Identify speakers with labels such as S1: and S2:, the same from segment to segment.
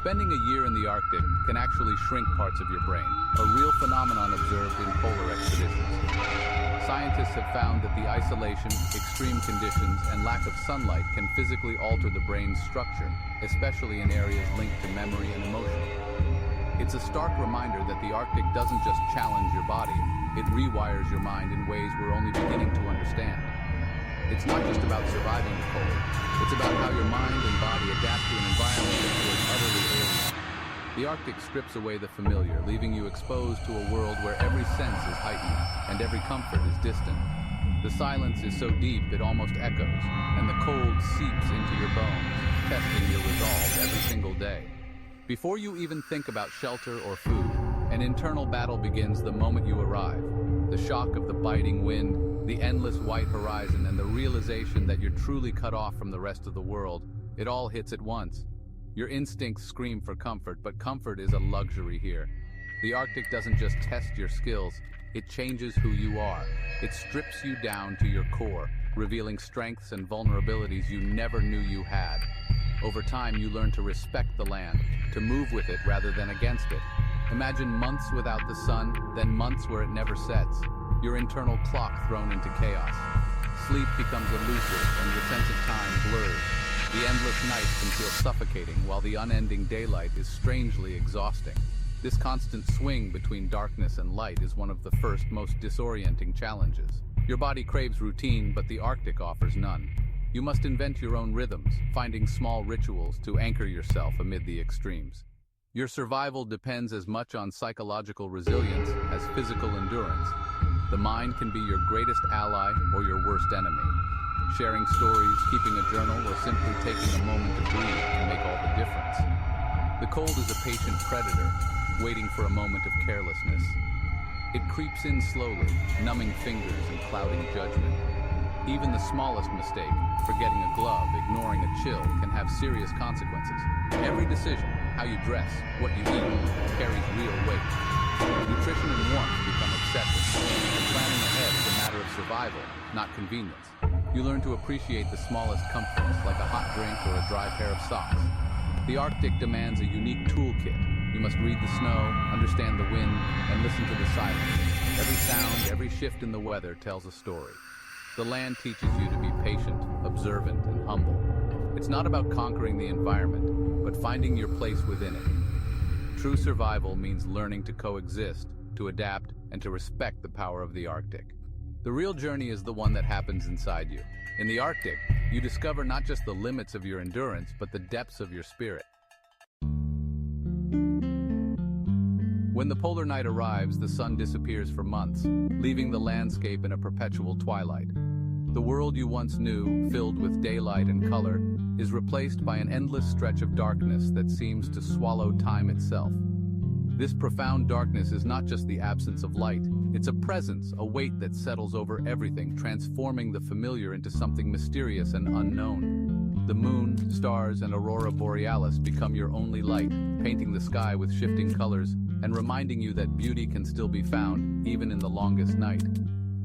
S1: Spending a year in the Arctic can actually shrink parts of your brain, a real phenomenon observed in polar expeditions. Scientists have found that the isolation, extreme conditions, and lack of sunlight can physically alter the brain's structure, especially in areas linked to memory and emotion. It's a stark reminder that the Arctic doesn't just challenge your body, it rewires your mind in ways we're only beginning to understand. It's not just about surviving the cold, it's about how your mind and body adapt to an environment that feels utterly alien. The Arctic strips away the familiar, leaving you exposed to a world where every sense is heightened and every comfort is distant. The silence is so deep it almost echoes, and the cold seeps into your bones, testing your resolve every single day. Before you even think about shelter or food, an internal battle begins the moment you arrive. The shock of the biting wind, the endless white horizon, and the realization that you're truly cut off from the rest of the world, it all hits at once. Your instincts scream for comfort, but comfort is a luxury here. The Arctic doesn't just test your skills, it changes who you are. It strips you down to your core, revealing strengths and vulnerabilities you never knew you had. Over time, you learn to respect the land, to move with it rather than against it. Imagine months without the sun, then months where it never sets. Your internal clock thrown into chaos. Sleep becomes elusive and your sense of time blurs. The endless night can feel suffocating, while the unending daylight is strangely exhausting. This constant swing between darkness and light is one of the first, most disorienting challenges. Your body craves routine, but the Arctic offers none. You must invent your own rhythms, finding small rituals to anchor yourself amid the extremes. Your survival depends as much on psychological resilience as physical endurance. The mind can be your greatest ally or your worst enemy. Sharing stories, keeping a journal, or simply taking a moment to breathe can make all the difference. The cold is a patient predator, waiting for a moment of carelessness. It creeps in slowly, numbing fingers and clouding judgment. Even the smallest mistake, forgetting a glove, ignoring a chill, can have serious consequences. Every decision, how you dress, what you eat, carries real weight. Nutrition and warmth become obsessive, and planning ahead is a matter of survival, not convenience. You learn to appreciate the smallest comforts, like a hot drink or a dry pair of socks. The Arctic demands a unique toolkit. You must read the snow, understand the wind, and listen to the silence. Every sound, every shift in the weather tells a story. The land teaches you to be patient, observant, and humble. It's not about conquering the environment, but finding your place within it. True survival means learning to coexist, to adapt, and to respect the power of the Arctic. The real journey is the one that happens inside you. In the Arctic, you discover not just the limits of your endurance, but the depths of your spirit. When the polar night arrives, the sun disappears for months, leaving the landscape in a perpetual twilight. The world you once knew, filled with daylight and color, is replaced by an endless stretch of darkness that seems to swallow time itself. This profound darkness is not just the absence of light, it's a presence, a weight that settles over everything, transforming the familiar into something mysterious and unknown. The moon, stars, and aurora borealis become your only light, painting the sky with shifting colors and reminding you that beauty can still be found, even in the longest night.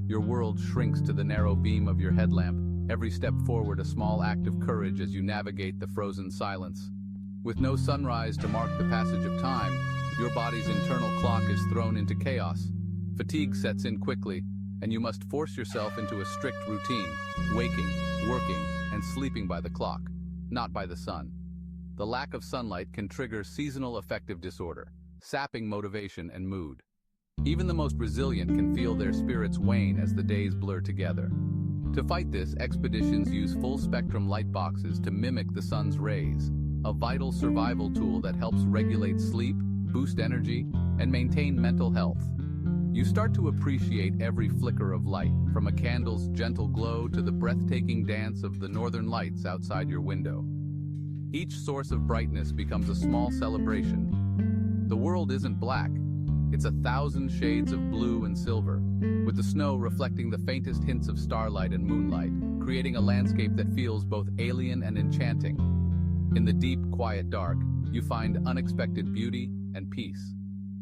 S1: Your world shrinks to the narrow beam of your headlamp, every step forward a small act of courage as you navigate the frozen silence. With no sunrise to mark the passage of time, your body's internal clock is thrown into chaos. Fatigue sets in quickly, and you must force yourself into a strict routine, waking, working, and sleeping by the clock, not by the sun. The lack of sunlight can trigger seasonal affective disorder, sapping motivation and mood. Even the most resilient can feel their spirits wane as the days blur together. To fight this, expeditions use full-spectrum light boxes to mimic the sun's rays, a vital survival tool that helps regulate sleep, boost energy, and maintain mental health. You start to appreciate every flicker of light, from a candle's gentle glow to the breathtaking dance of the northern lights outside your window. Each source of brightness becomes a small celebration. The world isn't black. It's 1,000 shades of blue and silver, with the snow reflecting the faintest hints of starlight and moonlight, creating a landscape that feels both alien and enchanting. In the deep, quiet dark, you find unexpected beauty and peace.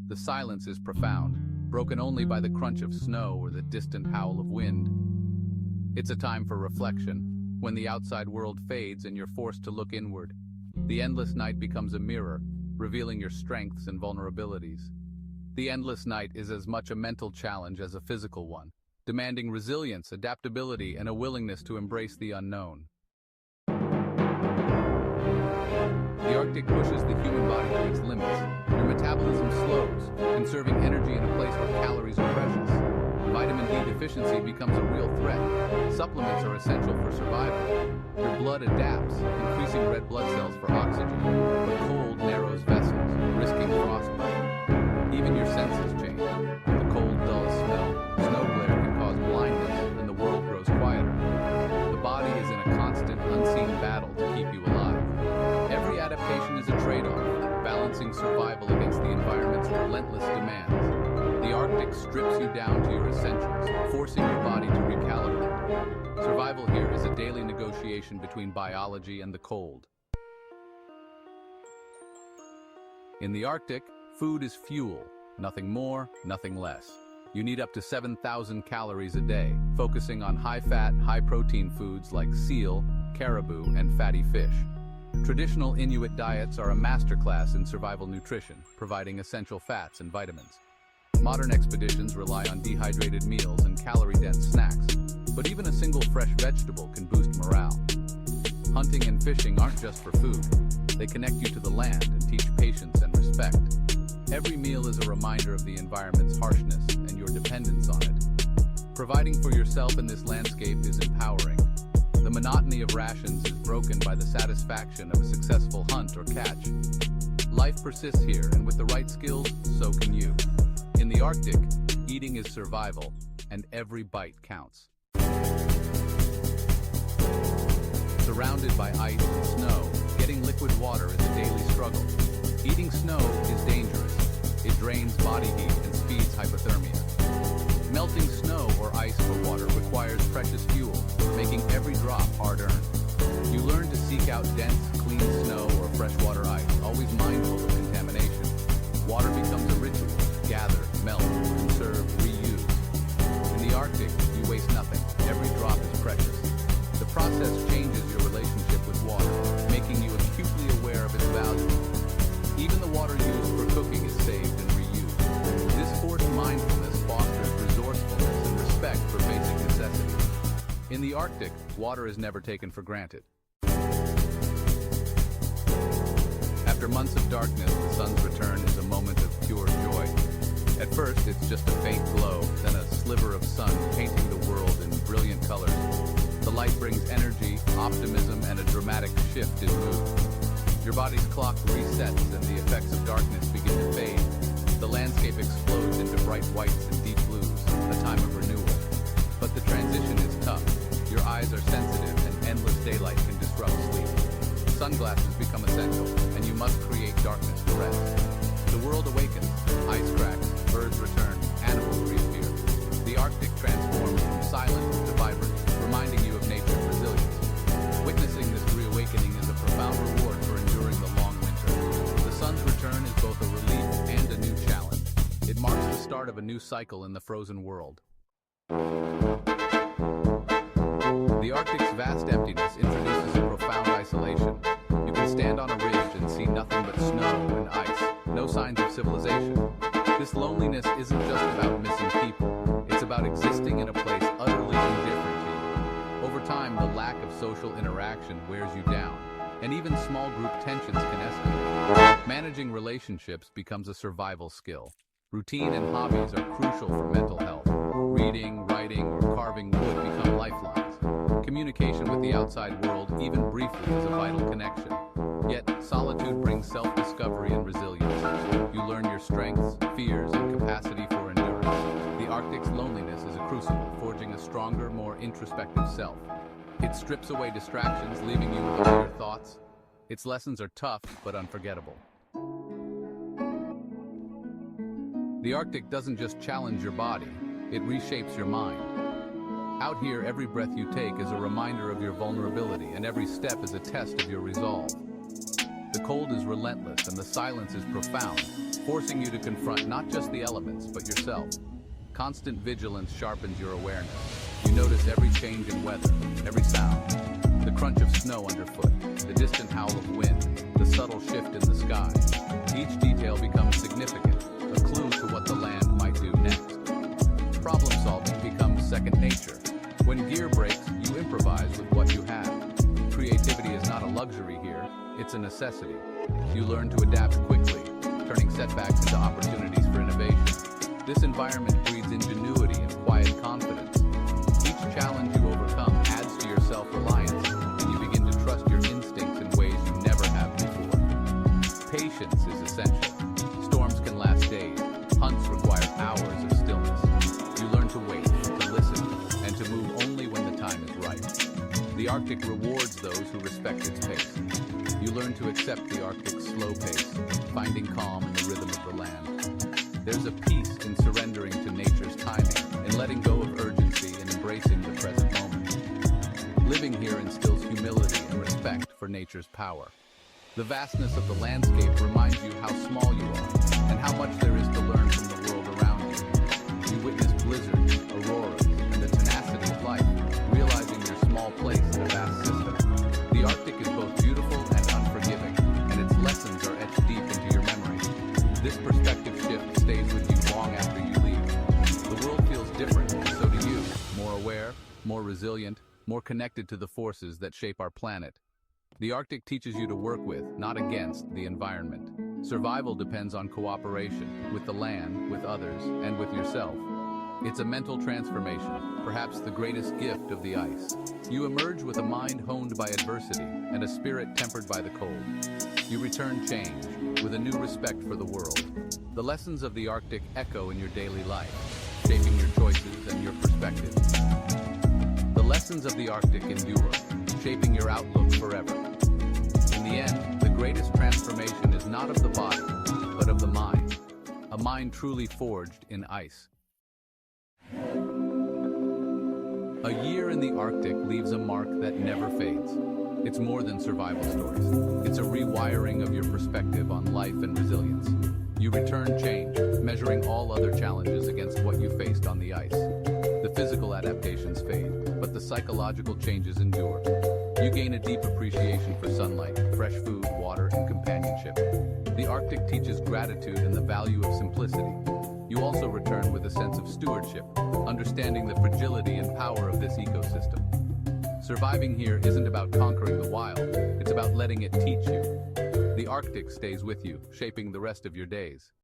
S1: The silence is profound, broken only by the crunch of snow or the distant howl of wind. It's a time for reflection, when the outside world fades and you're forced to look inward. The endless night becomes a mirror, revealing your strengths and vulnerabilities. The endless night is as much a mental challenge as a physical one, demanding resilience, adaptability, and a willingness to embrace the unknown. The Arctic pushes the human body to its limits. Your metabolism slows, conserving energy in a place where calories are precious. Vitamin D deficiency becomes a real threat. Supplements are essential for survival. Your blood adapts, increasing red blood cells for oxygen. The cold narrows vessels, risking frostbite. Even your senses change. The cold, dull smell, snow glare can cause blindness, and the world grows quieter. The body is in a constant, unseen battle to keep you alive. Every adaptation is a trade-off, balancing survival against the environment's relentless demands. The Arctic strips you down to your essentials, forcing your body to recalibrate. Survival here is a daily negotiation between biology and the cold. In the Arctic, food is fuel, nothing more, nothing less. You need up to 7,000 calories a day, focusing on high-fat, high-protein foods like seal, caribou, and fatty fish. Traditional Inuit diets are a masterclass in survival nutrition, providing essential fats and vitamins. Modern expeditions rely on dehydrated meals and calorie-dense snacks, but even a single fresh vegetable can boost morale. Hunting and fishing aren't just for food. They connect you to the land and teach patience and respect. Every meal is a reminder of the environment's harshness and your dependence on it. Providing for yourself in this landscape is empowering. The monotony of rations is broken by the satisfaction of a successful hunt or catch. Life persists here, and with the right skills, so can you. In the Arctic, eating is survival, and every bite counts. Surrounded by ice and snow, getting liquid water is a daily struggle. Eating snow is dangerous. It drains body heat and speeds hypothermia. Melting snow or ice for water requires precious fuel, making every drop hard-earned. You learn to seek out dense, clean snow or freshwater ice, always mindful of contamination. Water becomes a ritual. Gather, melt, conserve, reuse. In the Arctic, you waste nothing. Every drop is precious. The process changes your relationship with water, making you acutely aware of its value. Even the water used for cooking is saved and reused. This forced mindfulness fosters resourcefulness and respect for basic necessities. In the Arctic, water is never taken for granted. After months of darkness, the sun's return is a moment of pure joy. At first, it's just a faint glow, then a sliver of sun painting the world in brilliant colors. The light brings energy, optimism, and a dramatic shift in mood. Your body's clock resets and the effects of darkness begin to fade. The landscape explodes into bright whites and deep blues, a time of renewal. But the transition is tough. Your eyes are sensitive and endless daylight can disrupt sleep. Sunglasses become essential, and you must create darkness to rest. The world awakens, ice cracks, birds return, animals reappear. The Arctic transforms from silent to vibrant, reminding you of nature's resilience. Witnessing this reawakening is a profound reward for enduring the long winter. The sun's return is both a relief and a new challenge. It marks the start of a new cycle in the frozen world. The Arctic's vast emptiness introduces a profound isolation. You can stand on a ridge and see nothing but snow and ice, no signs of civilization. This loneliness isn't just about missing people, it's about existing in a place utterly indifferent to you. Over time, the lack of social interaction wears you down, and even small group tensions can escalate. Managing relationships becomes a survival skill. Routine and hobbies are crucial for mental health. Reading, writing, or carving wood become lifelines. Communication with the outside world, even briefly, is a vital connection. Yet, solitude brings self-discovery and resilience. You learn your strengths, fears, and capacity for endurance. The Arctic's loneliness is a crucible, forging a stronger, more introspective self. It strips away distractions, leaving you with only your thoughts. Its lessons are tough, but unforgettable. The Arctic doesn't just challenge your body, it reshapes your mind. Out here, every breath you take is a reminder of your vulnerability, and every step is a test of your resolve. The cold is relentless, and the silence is profound, forcing you to confront not just the elements, but yourself. Constant vigilance sharpens your awareness. You notice every change in weather, every sound. The crunch of snow underfoot, the distant howl of wind, the subtle shift in the sky. not a luxury here, it's a necessity. You learn to adapt quickly, turning setbacks into opportunities for innovation. This environment breeds ingenuity and quiet confidence. Each challenge you overcome adds to your self-reliance, and you begin to trust your instincts in ways you never have before. Patience is essential. Storms can last days. Hunts require hours of stillness. You learn to wait, to listen, and to move only when the time is right. The Arctic rewards those who respect its pace. You learn to accept the Arctic's slow pace, finding calm in the rhythm of the land. There's a peace in surrendering to nature's timing, in letting go of urgency and embracing the present moment. Living here instills humility and respect for nature's power. The vastness of the landscape reminds you how small you are and how much there is to learn from the world around you. You witness blizzards, auroras, and the tenacity of life, realizing your small place in a vast system. The Arctic is both beautiful and unforgiving, and its lessons are etched deep into your memory. This perspective shift stays with you long after you leave. The world feels different, and so do you. More aware, more resilient, more connected to the forces that shape our planet. The Arctic teaches you to work with, not against, the environment. Survival depends on cooperation, with the land, with others, and with yourself. It's a mental transformation, perhaps the greatest gift of the ice. You emerge with a mind honed by adversity and a spirit tempered by the cold. You return changed, with a new respect for the world. The lessons of the Arctic echo in your daily life, shaping your choices and your perspective. The lessons of the Arctic endure, shaping your outlook forever. In the end, the greatest transformation is not of the body, but of the mind. A mind truly forged in ice. A year in the Arctic leaves a mark that never fades. It's more than survival stories. It's a rewiring of your perspective on life and resilience. You return changed, measuring all other challenges against what you faced on the ice. The physical adaptations fade, but the psychological changes endure. You gain a deep appreciation for sunlight, fresh food, water, and companionship. The Arctic teaches gratitude and the value of simplicity. You also return with a sense of stewardship, understanding the fragility and power of this ecosystem. Surviving here isn't about conquering the wild, it's about letting it teach you. The Arctic stays with you, shaping the rest of your days.